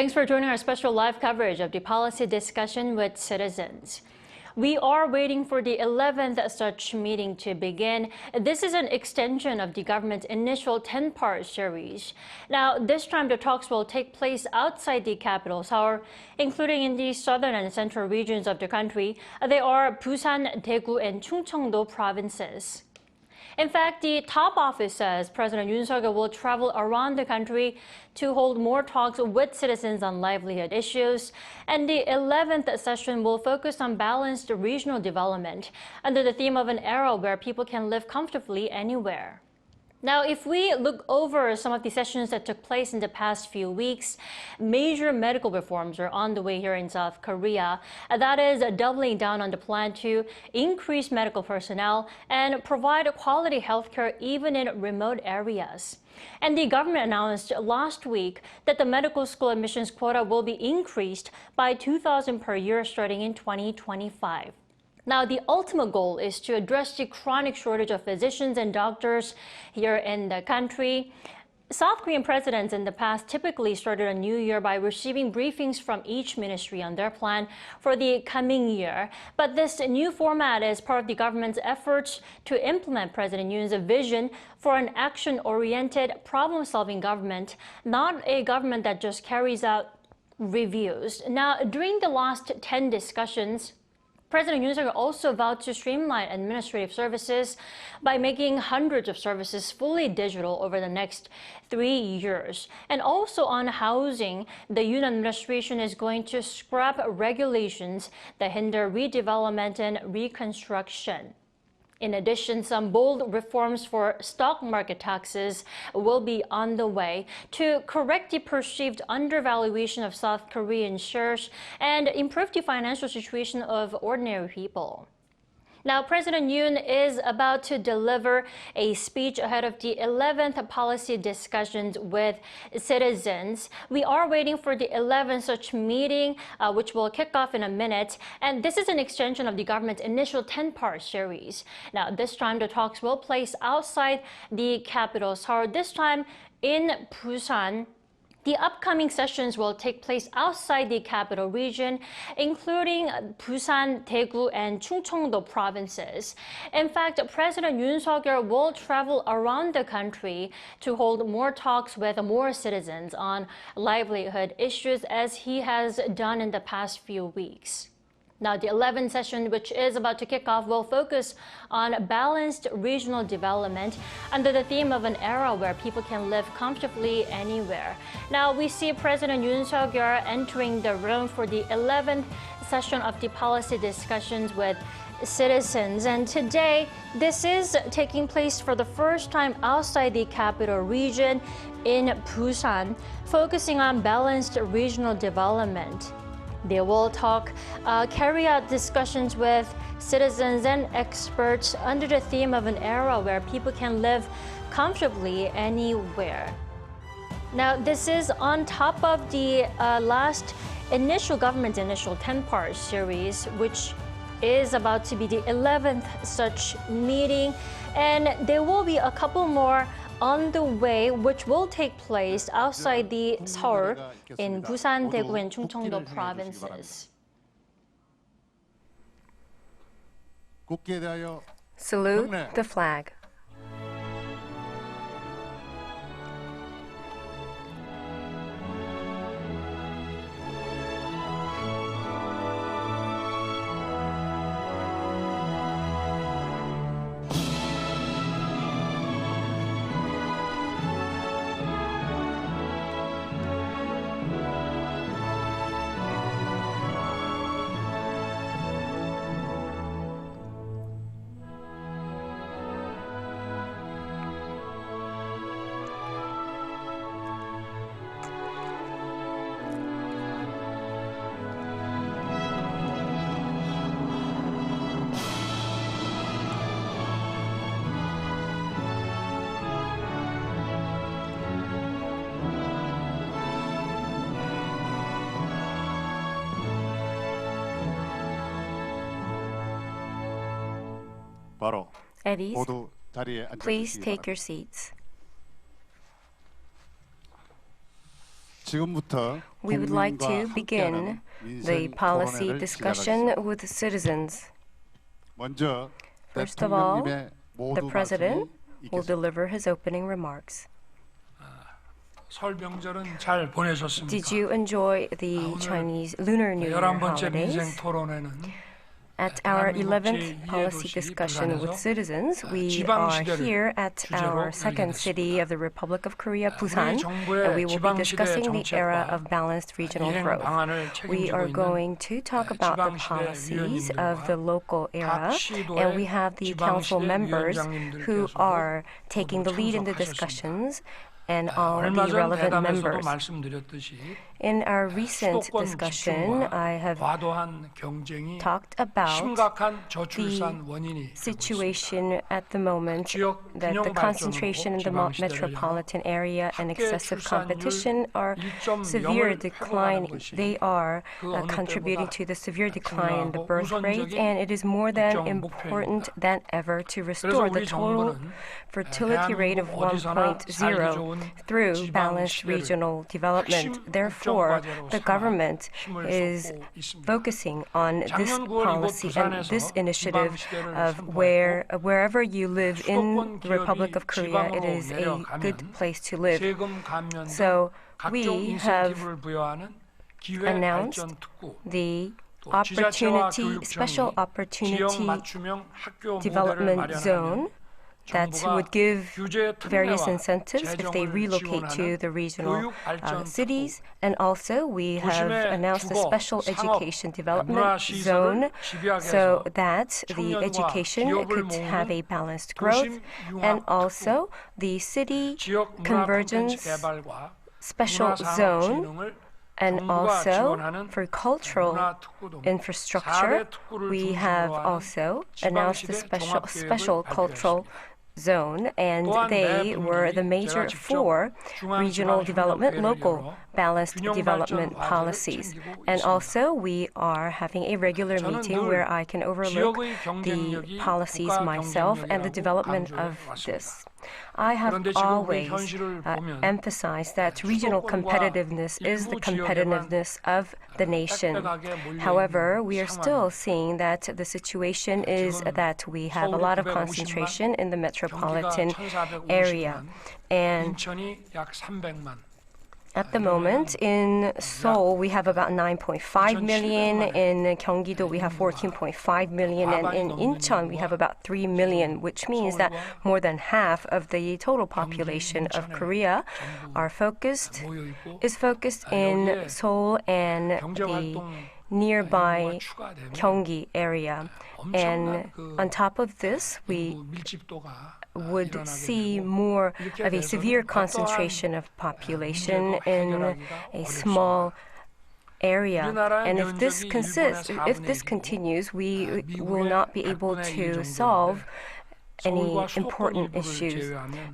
Thanks for joining our special live coverage of the policy discussion with citizens. We are waiting for the 11th such meeting to begin. This is an extension of the government's initial 10-part series. Now, this time the talks will take place outside the capital, Seoul, including in the southern and central regions of the country. They are Busan, Daegu, and Chungcheongdo provinces. In fact, the top office says President Yoon Suk-yeol will travel around the country to hold more talks with citizens on livelihood issues. And the 11th session will focus on balanced regional development under the theme of an era where people can live comfortably anywhere. Now, if we look over some of the sessions that took place in the past few weeks, major medical reforms are on the way here in South Korea. That is doubling down on the plan to increase medical personnel and provide quality healthcare even in remote areas. And the government announced last week that the medical school admissions quota will be increased by 2,000 per year starting in 2025. Now, the ultimate goal is to address the chronic shortage of physicians and doctors here in the country. South Korean presidents in the past typically started a new year by receiving briefings from each ministry on their plan for the coming year. But this new format is part of the government's efforts to implement President Yoon's vision for an action-oriented, problem-solving government, not a government that just carries out reviews. Now, during the last 10 discussions, President Yoon Suk-yeol also vowed to streamline administrative services by making hundreds of services fully digital over the next 3 years. And also on housing, the Yoon administration is going to scrap regulations that hinder redevelopment and reconstruction. In addition, some bold reforms for stock market taxes will be on the way to correct the perceived undervaluation of South Korean shares and improve the financial situation of ordinary people. Now, President Yoon is about to deliver a speech ahead of the 11th policy discussions with citizens. We are waiting for the 11th such meeting, which will kick off in a minute. And this is an extension of the government's initial 10-part series. Now, this time the talks will place outside the capital, Seoul, this time in Busan. The upcoming sessions will take place outside the capital region, including Busan, Daegu, and Chungcheongdo provinces. In fact, President Yoon Suk-yeol will travel around the country to hold more talks with more citizens on livelihood issues, as he has done in the past few weeks. Now, the 11th session, which is about to kick off, will focus on balanced regional development under the theme of an era where people can live comfortably anywhere. Now, we see President Yoon Suk-yeol entering the room for the 11th session of the policy discussions with citizens. And today, this is taking place for the first time outside the capital region in Busan, focusing on balanced regional development. They will carry out discussions with citizens and experts under the theme of an era where people can live comfortably anywhere. Now, this is on top of the government's initial 10-part series, which is about to be the 11th such meeting. And there will be a couple more on the way, which will take place outside the Seoul in Busan, Daegu, and Chungcheongdo provinces. Salute the flag. At ease, please take your seats. We would like to begin the policy discussion with citizens. First of all, the President will deliver his opening remarks. Did you enjoy the Chinese Lunar New Year holidays? At our 11th policy discussion with citizens, we are here at our second city of the Republic of Korea, Busan, and we will be discussing the era of balanced regional growth. We are going to talk about the policies of the local era, and we have the council members who are taking the lead in the discussions and all the relevant members. In our recent discussion, I have talked about the situation at the moment that the concentration in the metropolitan area and excessive competition are severe decline. They are contributing to the severe decline in the birth rate, and it is more than important than ever to restore the total fertility rate of 1.0 through balanced regional development. Therefore, the government is focusing on this policy and this initiative of wherever you live in the Republic of Korea, it is a good place to live. So we have announced the special opportunity development zone that would give various incentives if they relocate to the regional cities. And also, we have announced a special education development zone so that the education could have a balanced growth. And also, the city convergence special zone. And also, for cultural infrastructure, we have also announced a special cultural zone, and they were the major four regional development, local balanced development policies. And also, we are having a regular meeting where I can overlook the policies myself and the development of this. I have always emphasized that regional competitiveness is the competitiveness of the nation. However, we are still seeing that the situation is that we have a lot of concentration in the metropolitan area. And at the moment, in Seoul, we have about 9.5 million. In Gyeonggi-do, we have 14.5 million. And in Incheon, we have about 3 million, which means that more than half of the total population of Korea is focused in Seoul and the nearby Gyeonggi area. And on top of this, we would see more of a severe concentration of population in a small area. And if this continues, we will not be able to solve any important issues.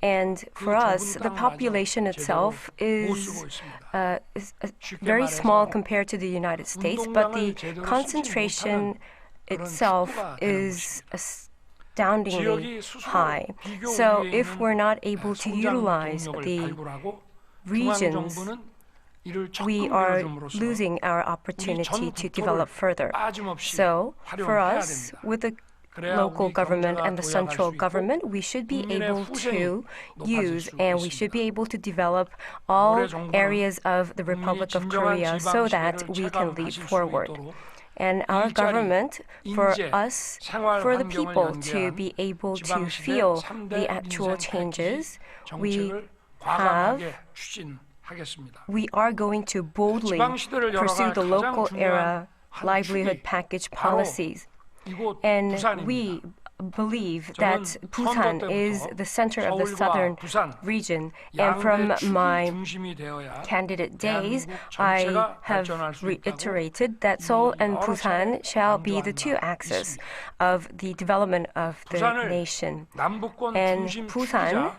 And for us, the population itself is very small compared to the United States, but the concentration itself is astoundingly high. So if we're not able to utilize the regions, we are losing our opportunity to develop further. So for us, with the local government and the central government, we should be able to use and we should be able to develop all areas of the Republic of Korea so that we can leap forward. And our government, for us, for the people to be able to feel the actual changes, we are going to boldly pursue the local era livelihood package policies. And we believe that Busan is the center of the southern region. And from my candidate days, I have reiterated that Seoul and Busan shall be the two axes of the development of the nation. And Busan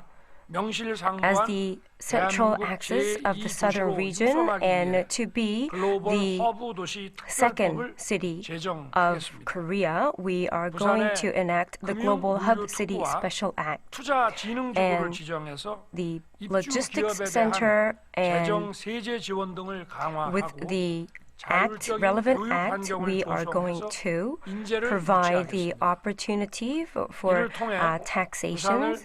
as the central axis of the southern region and to be the second city of Korea, we are going to enact the Global Hub City Special Act. And the logistics center and with the relevant act, we are going to provide the opportunity for taxation,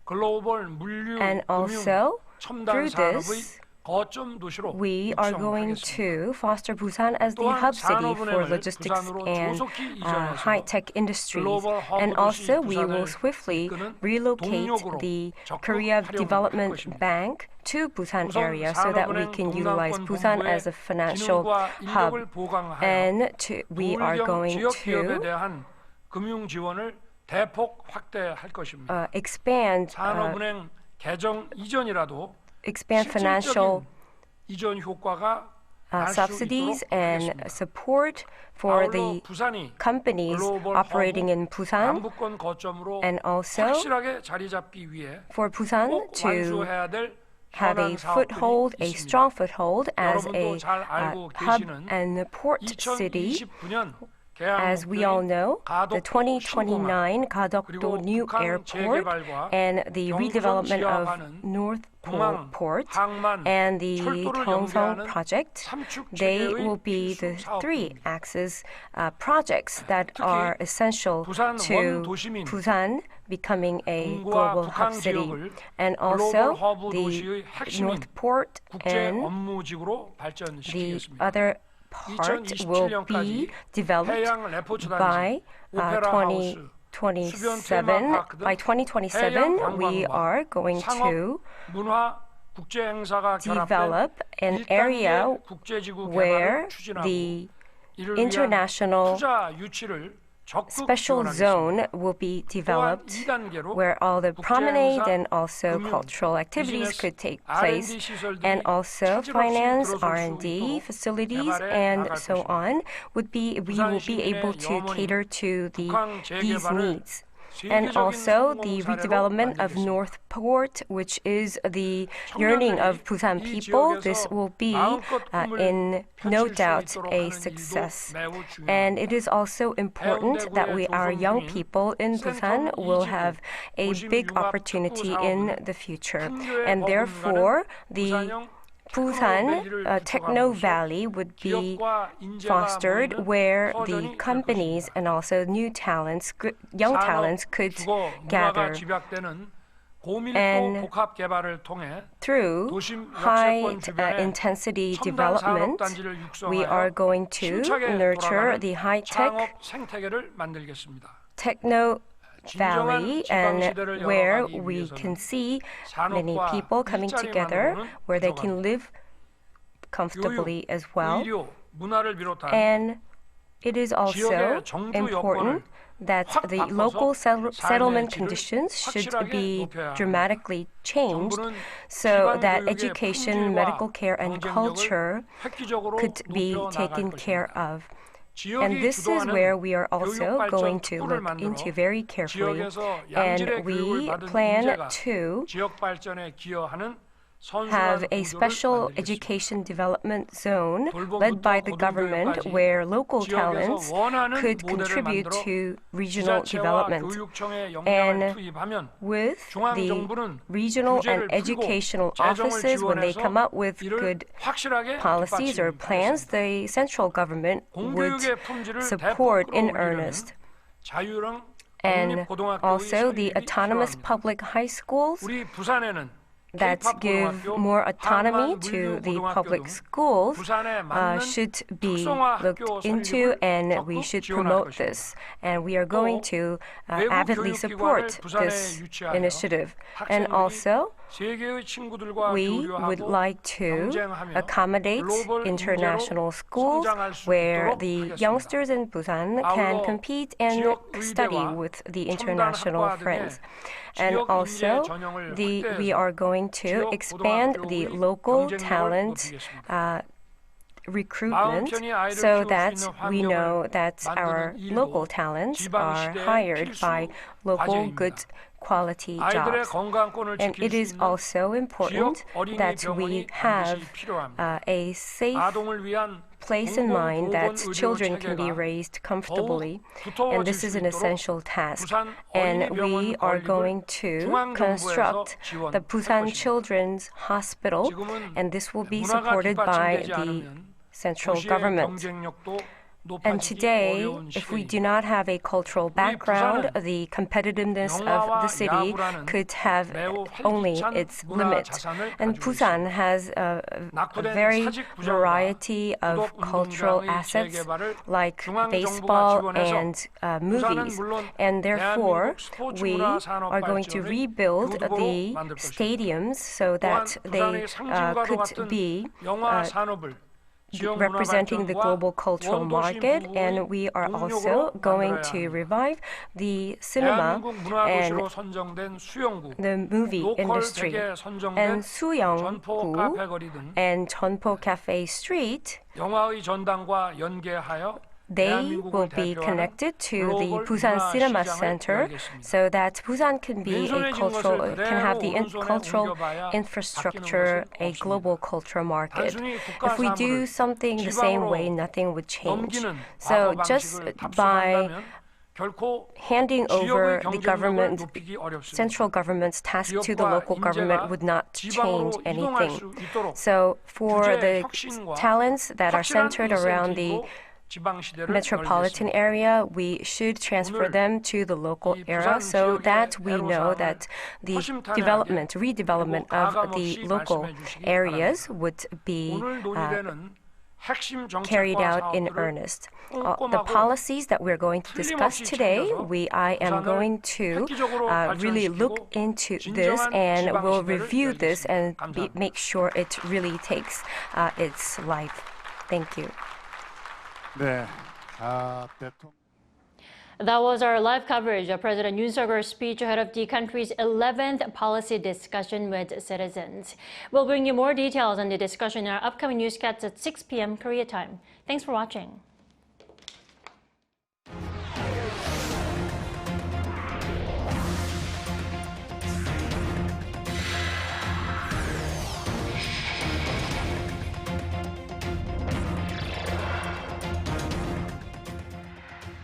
and also through this, we are going to foster Busan as the hub city for logistics and high-tech industries. And also, we will swiftly relocate the Korea Development Bank to Busan area so that we can utilize Busan as a financial hub. And we are going to expand financial subsidies and support for the companies operating in Busan, and also for Busan to have a foothold, a strong foothold as a hub and port city. As we all know, the 2029 Gadokdo new airport and the redevelopment of North Port and the Gyeongsang project, they will be the three axis projects that are essential to Busan becoming a global hub city. And also the North Port and the other part will be developed by 2027. By 2027, we are going to develop an area where the international special zone will be developed where all the promenade and also cultural activities could take place, and also finance, R&D facilities, and so on we will be able to cater to these needs. And also the redevelopment of North Port, which is the yearning of Busan people. This will be, in no doubt, a success. And it is also important that our young people in Busan will have a big opportunity in the future. And therefore, the Busan Techno Valley would be fostered where the companies and also young talents could gather. And through high-intensity development, we are going to nurture the high-tech Techno Valley, and where we can see many people coming together, where they can live comfortably as well. And it is also important that the local settlement conditions should be dramatically changed so that education, medical care, and culture could be taken care of. And this is where we are also going to look into very carefully. And we plan to have a special education development zone led by the government where local talents could contribute to regional development. And with the regional and educational offices, when they come up with good policies or plans, the central government would support in earnest. And also the autonomous public high schools that give more autonomy to the public schools should be looked into, and we should promote this. And we are going to avidly support this initiative. And also, we would like to accommodate international schools where the youngsters in Busan can compete and study with the international friends. And also, we are going to expand the local talent recruitment so that we know that our local talents are hired by local good quality jobs. And it is also important that we have a safe place in mind that children can be raised comfortably, and this is an essential task. And we are going to construct the Busan Children's Hospital, and this will be supported by the central government. And today, if we do not have a cultural background, the competitiveness of the city could have only its limit. And Busan has a very variety of cultural assets like baseball and movies. And therefore, we are going to rebuild the stadiums so that they could be representing the global cultural market, and we are also going to revive the cinema and the movie industry. And Suyong-gu and Jeonpo Cafe Street, they will be connected to the Busan Cinema Center so that Busan can have the cultural infrastructure, a global cultural market. If we do something the same way, nothing would change. So just by handing over the central government's task to the local government would not change anything. So for the talents that are centered around the metropolitan area, we should transfer them to the local area so that we know that the redevelopment of the local areas would be carried out in earnest. The policies that we're going to discuss today, I am going to really look into this and we'll review this and make sure it really takes its life. Thank you. That was our live coverage of President Yoon Suk-yeol's speech ahead of the country's 11th policy discussion with citizens. We'll bring you more details on the discussion in our upcoming newscasts at 6 p.m. Korea time. Thanks for watching.